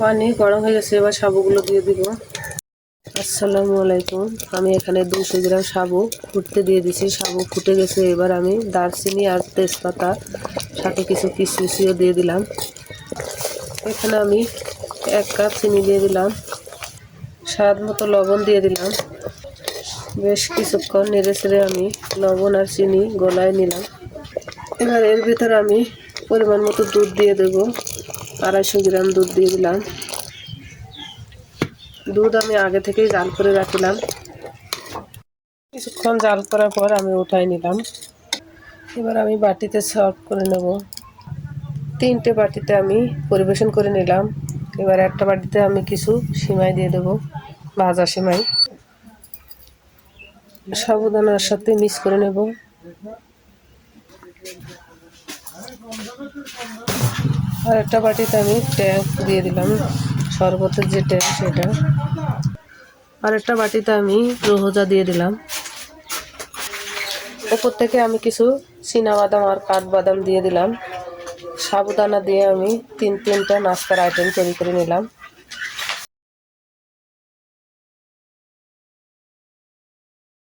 পানি গরম হয়ে গেছে, এবার সাবুগুলো দিয়ে দিব। আসসালামু আলাইকুম। আমি এখানে 200 গ্রাম সাবু ফুটতে দিয়ে দিছি। সাবু ফুটে গেছে, এবার আমি দারচিনি আর তেজপাতা সাথে কিছু কিশমিশও দিয়ে দিলাম। এখানে আমি 1 কাপ চিনি দিয়ে দিলাম, স্বাদ মতো লবণ দিয়ে দিলাম। বেশ কিছুক্ষণ নেড়ে চেড়ে আমি লবণ আর চিনি গলায় নিলাম। এবার এর ভিতরে আমি পরিমাণ মতো দুধ দিয়ে দেবো। 250 গ্রাম দুধ দিয়ে দিলাম। দুধ আমি আগে থেকেই জাল করে রাখলাম। কিছুক্ষণ জাল করার পর আমি উঠাই নিলাম। এবার আমি বাটিতে সার্ভ করে নেব। 3টে বাটিতে আমি পরিবেশন করে নিলাম। এবার একটা বাটিতে আমি কিছু সিমাই দিয়ে দেবো, ভাজা সিমাই। সাবুদানার সাথে মিক্স করে নেব। আর একটা বাটিতে আমি ট্যাঙ্ক দিয়ে দিলাম, শরবতের যে ট্যাঙ্ক সেটা। আর একটা বাটিতে আমি রোহজা দিয়ে দিলাম। উপর থেকে আমি কিছু চীনাবাদাম আর কাঠবাদাম দিয়ে দিলাম। সাবুদানা দিয়ে আমি 3টা নাস্তার আইটেম তৈরি করে নিলাম।